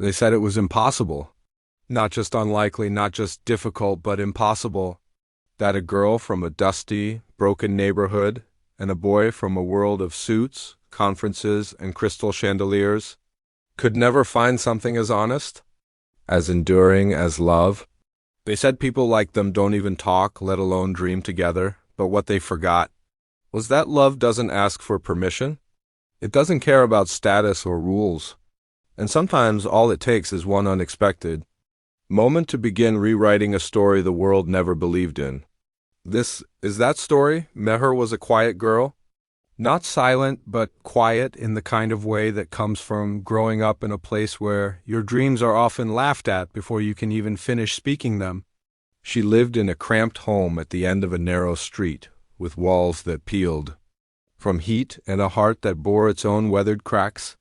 They said it was impossible. Not just unlikely, not just difficult, but impossible. That a girl from a dusty, broken neighborhood and a boy from a world of suits, conferences, and crystal chandeliers could never find something as honest, as enduring as love. They said people like them don't even talk, let alone dream together, but what they forgot was that love doesn't ask for permission. It doesn't care about status or rules. And sometimes all it takes is one unexpected moment to begin rewriting a story the world never believed in. This is that story. Meher was a quiet girl. Not silent, but quiet in the kind of way that comes from growing up in a place where your dreams are often laughed at before you can even finish speaking them. She lived in a cramped home at the end of a narrow street, with walls that peeled from heat and a heart that bore its own weathered cracks.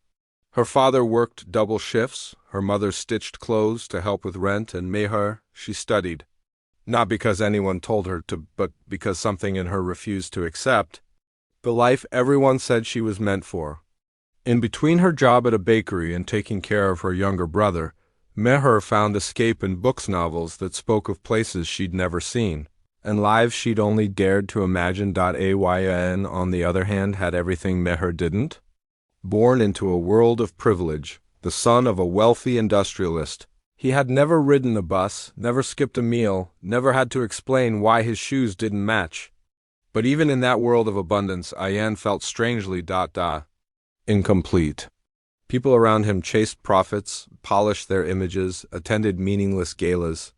Her father worked double shifts, her mother stitched clothes to help with rent, and Meher, she studied. Not because anyone told her to, but because something in her refused to accept the life everyone said she was meant for. In between her job at a bakery and taking care of her younger brother, Meher found escape in books novels that spoke of places she'd never seen, and lives she'd only dared to imagine. Ayaan, on the other hand, had everything Meher didn't. Born into a world of privilege, the son of a wealthy industrialist, he had never ridden a bus, never skipped a meal, never had to explain why his shoes didn't match. But even in that world of abundance, Ayaan felt strangely incomplete. People around him chased profits, polished their images, attended meaningless galas.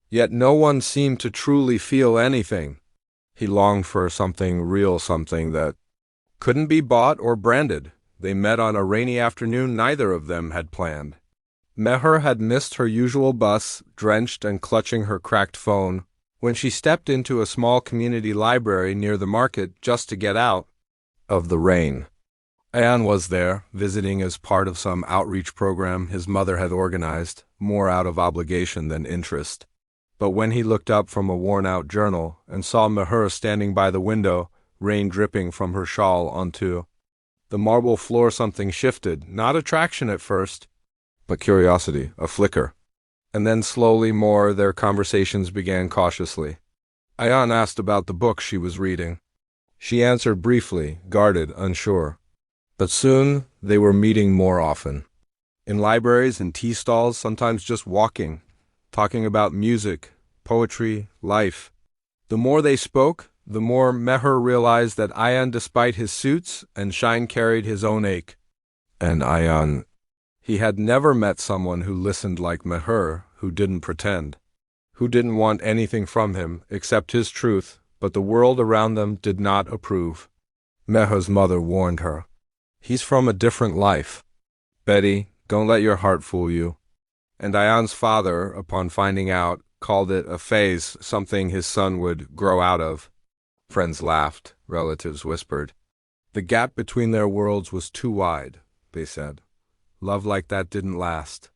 Yet no one seemed to truly feel anything. He longed for something real, something that couldn't be bought or branded. They met on a rainy afternoon neither of them had planned. Meher had missed her usual bus, drenched and clutching her cracked phone, when she stepped into a small community library near the market just to get out of the rain. Ayaan was there, visiting as part of some outreach program his mother had organized, more out of obligation than interest. But when he looked up from a worn-out journal and saw Meher standing by the window, rain dripping from her shawl onto the marble floor, something shifted, not attraction at first, but curiosity, a flicker. And then slowly their conversations began cautiously. Ayaan asked about the book she was reading. She answered briefly, guarded, unsure. But soon they were meeting more often. In libraries and tea stalls, sometimes just walking, talking about music, poetry, life. The more they spoke, the more Meher realized that Ayaan, despite his suits and shine, carried his own ache. And Ayaan, he had never met someone who listened like Meher, who didn't pretend, who didn't want anything from him except his truth, but the world around them did not approve. Meher's mother warned her. He's from a different life. Betty, don't let your heart fool you. And Ayaan's father, upon finding out, called it a phase, something his son would grow out of. Friends laughed, relatives whispered. The gap between their worlds was too wide, they said. Love like that didn't last.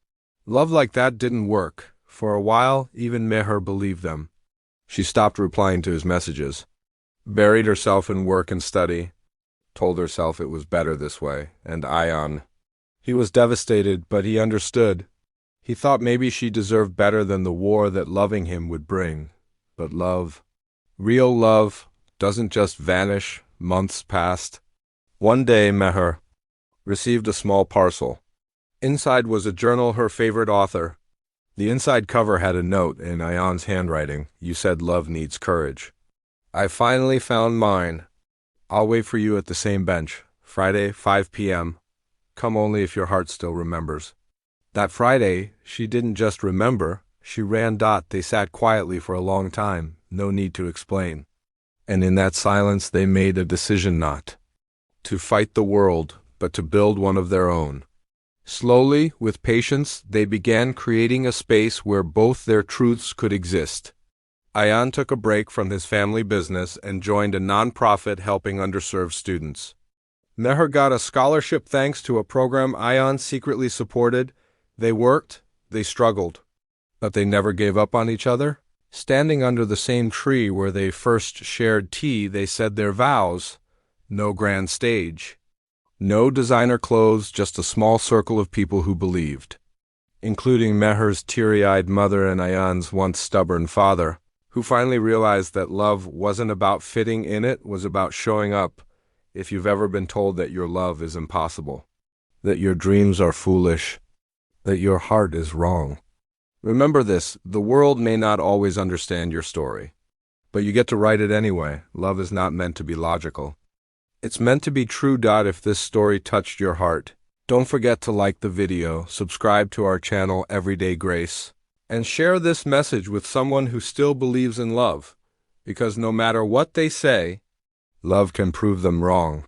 Love like that didn't work. For a while, even Meher believed them. She stopped replying to his messages, buried herself in work and study, told herself it was better this way. And Ayaan, he was devastated, but he understood. He thought maybe she deserved better than the war that loving him would bring. But love, real love, doesn't just vanish. Months passed. One day, Meher received a small parcel. Inside was a journal her favorite author. The inside cover had a note in Ayaan's handwriting. You said love needs courage. I finally found mine. I'll wait for you at the same bench. Friday, 5 p.m. Come only if your heart still remembers. That Friday, she didn't just remember. She ran. They sat quietly for a long time. No need to explain. And in that silence they made a decision not to fight the world, but to build one of their own. Slowly, with patience, they began creating a space where both their truths could exist. Ayaan took a break from his family business and joined a nonprofit helping underserved students. Meher got a scholarship thanks to a program Ayaan secretly supported. They worked, they struggled, but they never gave up on each other. Standing under the same tree where they first shared tea, they said their vows. No grand stage. No designer clothes, just a small circle of people who believed including Meher's teary-eyed mother and Ayaan's once stubborn father, who finally realized that love wasn't about fitting in, it was about showing up. If you've ever been told that your love is impossible, that your dreams are foolish, that your heart is wrong, remember this: the world may not always understand your story, but you get to write it anyway. Love is not meant to be logical. It's meant to be true. If this story touched your heart, don't forget to like the video, subscribe to our channel Everyday Grace, and share this message with someone who still believes in love, because no matter what they say, love can prove them wrong.